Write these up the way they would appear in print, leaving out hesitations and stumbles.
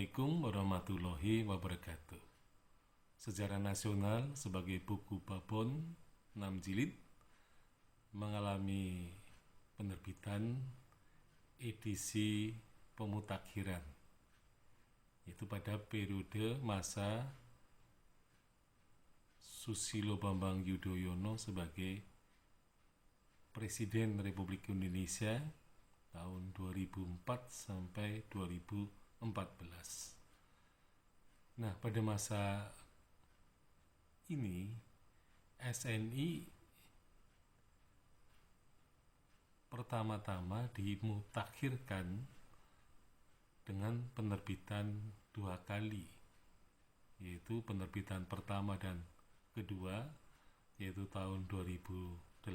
Assalamualaikum warahmatullahi wabarakatuh. Sejarah Nasional sebagai buku babon 6 jilid mengalami penerbitan edisi pemutakhiran, yaitu pada periode masa Susilo Bambang Yudhoyono sebagai Presiden Republik Indonesia tahun 2004 sampai 2014. Nah, pada masa ini SNI pertama-tama dimutakhirkan dengan penerbitan 2 kali, yaitu penerbitan pertama dan kedua, yaitu tahun 2008,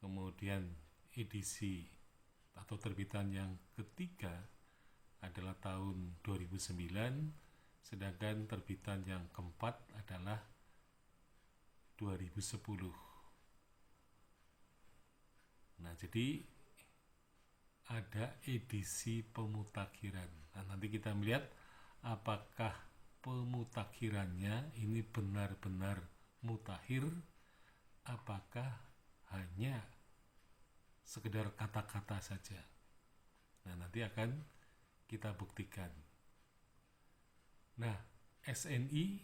kemudian edisi atau terbitan yang ketiga adalah tahun 2009, sedangkan terbitan yang keempat adalah 2010. Nah, jadi ada edisi pemutakhiran. Nah, nanti kita melihat apakah pemutakhirannya ini benar-benar mutakhir, apakah hanya sekedar kata-kata saja. Nah, nanti akan kita buktikan. Nah, SNI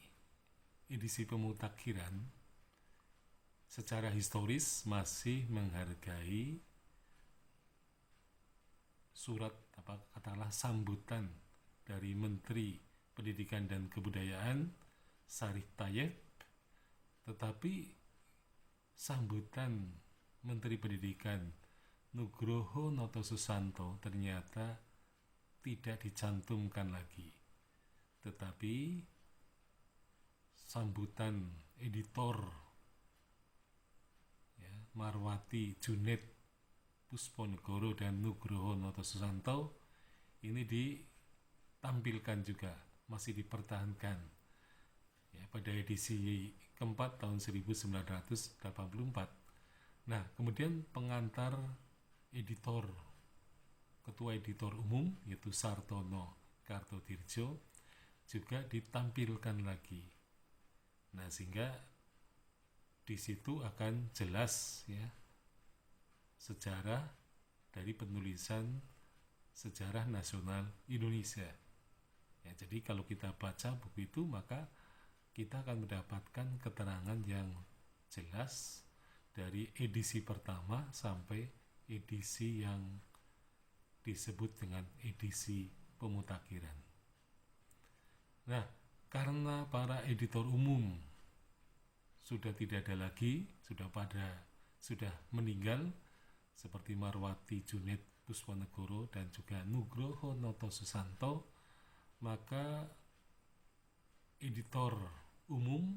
edisi pemutakhiran secara historis masih menghargai surat katakanlah sambutan dari Menteri Pendidikan dan Kebudayaan Sarif Tayeb, tetapi sambutan Menteri Pendidikan Nugroho Noto Susanto ternyata tidak dicantumkan lagi, tetapi sambutan editor Marwati Junet Pusponegoro dan Nugroho Noto Susanto ini ditampilkan juga, masih dipertahankan pada edisi keempat tahun 1984. Nah, kemudian pengantar editor, ketua editor umum yaitu Sartono Kartodirjo juga ditampilkan lagi. Nah, sehingga di situ akan jelas sejarah dari penulisan sejarah nasional Indonesia. Jadi kalau kita baca buku itu, maka kita akan mendapatkan keterangan yang jelas dari edisi pertama sampai edisi yang disebut dengan edisi pemutakhiran. Nah, karena para editor umum sudah tidak ada lagi, sudah meninggal, seperti Marwati Junet Pusponegoro dan juga Nugroho Noto Susanto, maka editor umum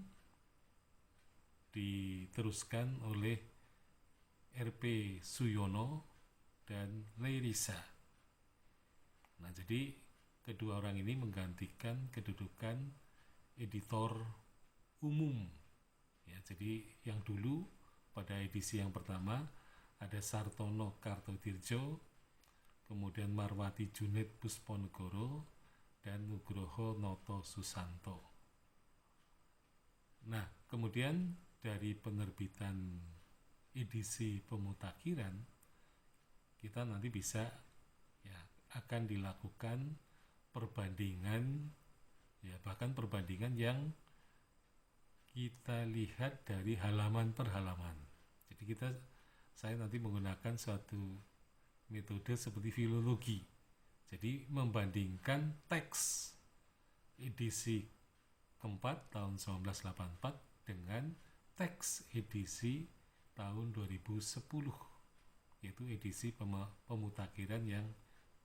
diteruskan oleh R.P. Suyono dan Leirisa. Nah, jadi kedua orang ini menggantikan kedudukan editor umum. Jadi yang dulu pada edisi yang pertama ada Sartono Kartodirjo, kemudian Marwati Junet Pusponegoro dan Nugroho Noto Susanto. Nah, kemudian dari penerbitan edisi pemutakhiran kita nanti bisa akan dilakukan perbandingan, bahkan perbandingan yang kita lihat dari halaman per halaman. Jadi saya nanti menggunakan suatu metode seperti filologi. Jadi membandingkan teks edisi keempat tahun 1984 dengan teks edisi tahun 2010, yaitu edisi pemutakhiran yang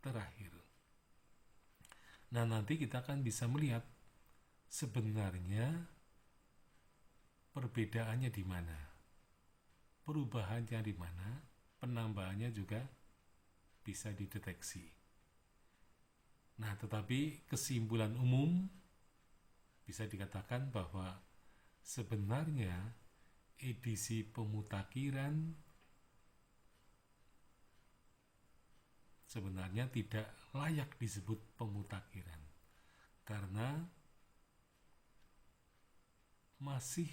terakhir. Nah, nanti kita akan bisa melihat sebenarnya perbedaannya di mana, perubahannya di mana, penambahannya juga bisa dideteksi. Nah, tetapi kesimpulan umum bisa dikatakan bahwa sebenarnya edisi pemutakhiran sebenarnya tidak layak disebut pemutakhiran karena masih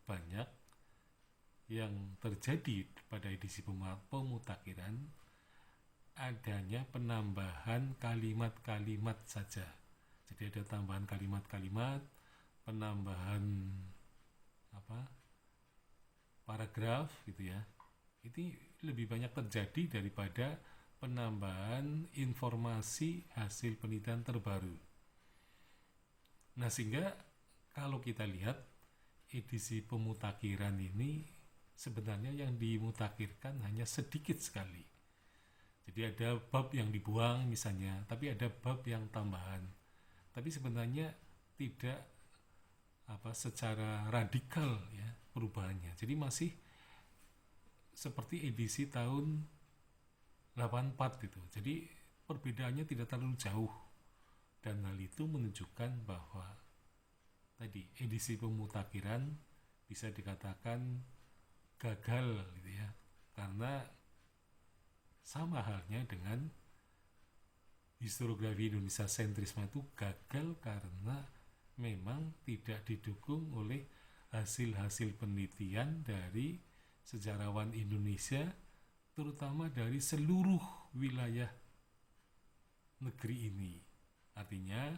banyak yang terjadi pada edisi pemutakhiran adanya penambahan kalimat-kalimat saja. Jadi ada tambahan kalimat-kalimat, penambahan paragraf gitu ya. Itu lebih banyak terjadi daripada penambahan informasi hasil penelitian terbaru. Nah, sehingga kalau kita lihat edisi pemutakhiran ini sebenarnya yang dimutakhirkan hanya sedikit sekali. Jadi ada bab yang dibuang misalnya, tapi ada bab yang tambahan. Tapi sebenarnya tidak secara radikal ya perubahannya. Jadi masih seperti edisi tahun 84 gitu. Jadi perbedaannya tidak terlalu jauh. Dan hal itu menunjukkan bahwa tadi edisi pemutakhiran bisa dikatakan gagal gitu ya. Karena sama halnya dengan historiografi Indonesia sentrisme itu gagal karena memang tidak didukung oleh hasil-hasil penelitian dari sejarawan Indonesia, terutama dari seluruh wilayah negeri ini. Artinya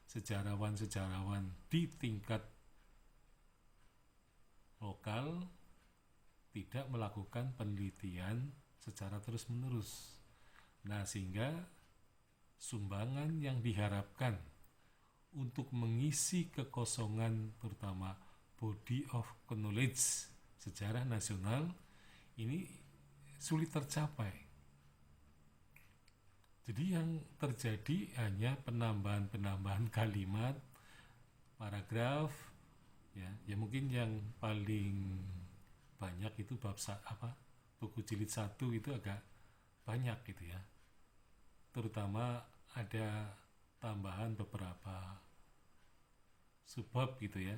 sejarawan-sejarawan di tingkat lokal tidak melakukan penelitian secara terus-menerus. Nah, sehingga sumbangan yang diharapkan untuk mengisi kekosongan terutama body of knowledge sejarah nasional ini sulit tercapai. Jadi yang terjadi hanya penambahan-penambahan kalimat, paragraf, ya mungkin yang paling banyak itu buku jilid 1 itu agak banyak gitu ya. Terutama ada tambahan beberapa subbab gitu ya.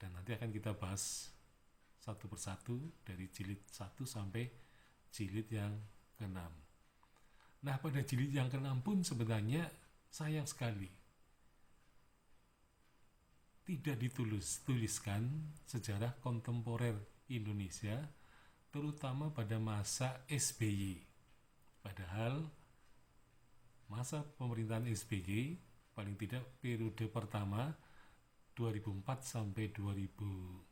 Dan nanti akan kita bahas satu persatu dari jilid 1 sampai jilid yang ke-6. Nah, pada jilid yang ke-6 pun sebenarnya sayang sekali tidak dituliskan sejarah kontemporer Indonesia, terutama pada masa SBY. Padahal masa pemerintahan SBY, paling tidak periode pertama 2004 sampai 2009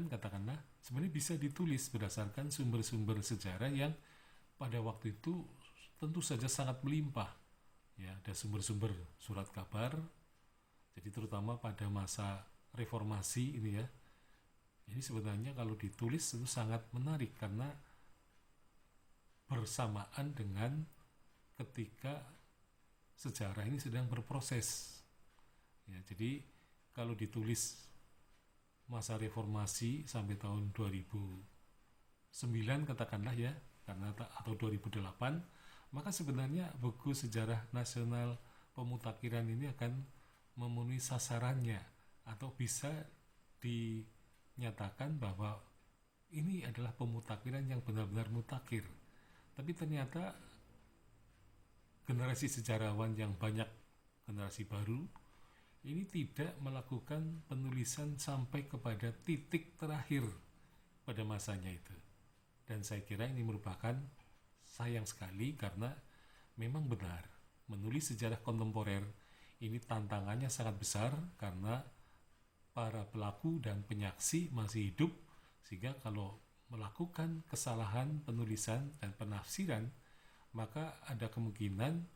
katakanlah, sebenarnya bisa ditulis berdasarkan sumber-sumber sejarah yang pada waktu itu tentu saja sangat melimpah. Ya, ada sumber-sumber surat kabar. Jadi terutama pada masa reformasi ini ya. Ini sebenarnya kalau ditulis itu sangat menarik karena bersamaan dengan ketika sejarah ini sedang berproses. Ya, jadi kalau ditulis masa reformasi sampai tahun 2009 katakanlah ya, atau 2008, maka sebenarnya buku sejarah nasional pemutakhiran ini akan memenuhi sasarannya atau bisa dinyatakan bahwa ini adalah pemutakhiran yang benar-benar mutakhir. Tapi ternyata generasi sejarawan yang banyak, generasi baru, ini tidak melakukan penulisan sampai kepada titik terakhir pada masanya itu. Dan saya kira ini merupakan sayang sekali karena memang benar menulis sejarah kontemporer ini tantangannya sangat besar karena para pelaku dan penyaksi masih hidup, sehingga kalau melakukan kesalahan penulisan dan penafsiran maka ada kemungkinan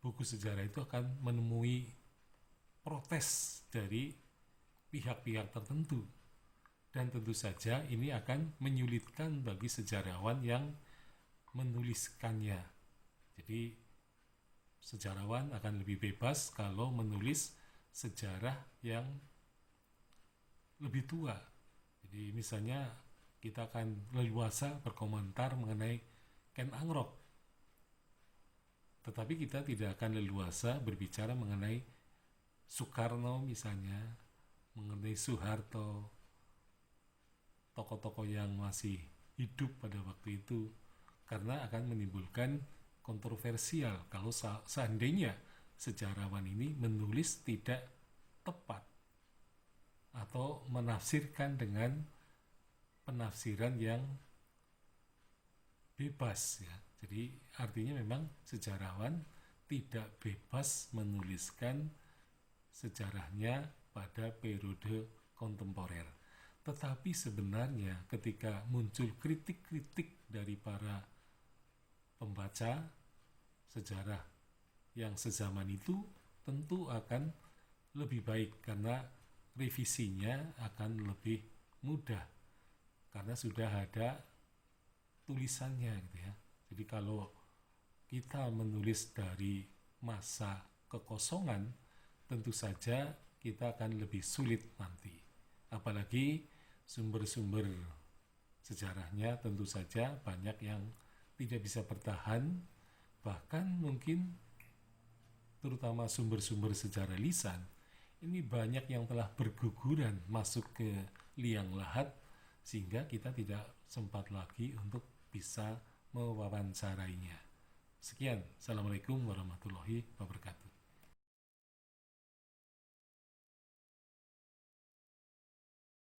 buku sejarah itu akan menemui protes dari pihak-pihak tertentu. Dan tentu saja ini akan menyulitkan bagi sejarawan yang menuliskannya. Jadi sejarawan akan lebih bebas kalau menulis sejarah yang lebih tua. Jadi misalnya kita akan leluasa berkomentar mengenai Ken Angrok, tetapi kita tidak akan leluasa berbicara mengenai Soekarno misalnya, mengenai Soeharto, tokoh-tokoh yang masih hidup pada waktu itu, karena akan menimbulkan kontroversial kalau seandainya sejarawan ini menulis tidak tepat atau menafsirkan dengan penafsiran yang bebas ya. Jadi artinya memang sejarawan tidak bebas menuliskan sejarahnya pada periode kontemporer. Tetapi sebenarnya ketika muncul kritik-kritik dari para pembaca sejarah yang sezaman itu, tentu akan lebih baik karena revisinya akan lebih mudah karena sudah ada tulisannya gitu ya. Jadi kalau kita menulis dari masa kekosongan, tentu saja kita akan lebih sulit nanti. Apalagi sumber-sumber sejarahnya tentu saja banyak yang tidak bisa bertahan, bahkan mungkin terutama sumber-sumber sejarah lisan, ini banyak yang telah berguguran masuk ke liang lahat sehingga kita tidak sempat lagi untuk bisa mewawancarainya. Sekian, Assalamualaikum warahmatullahi wabarakatuh.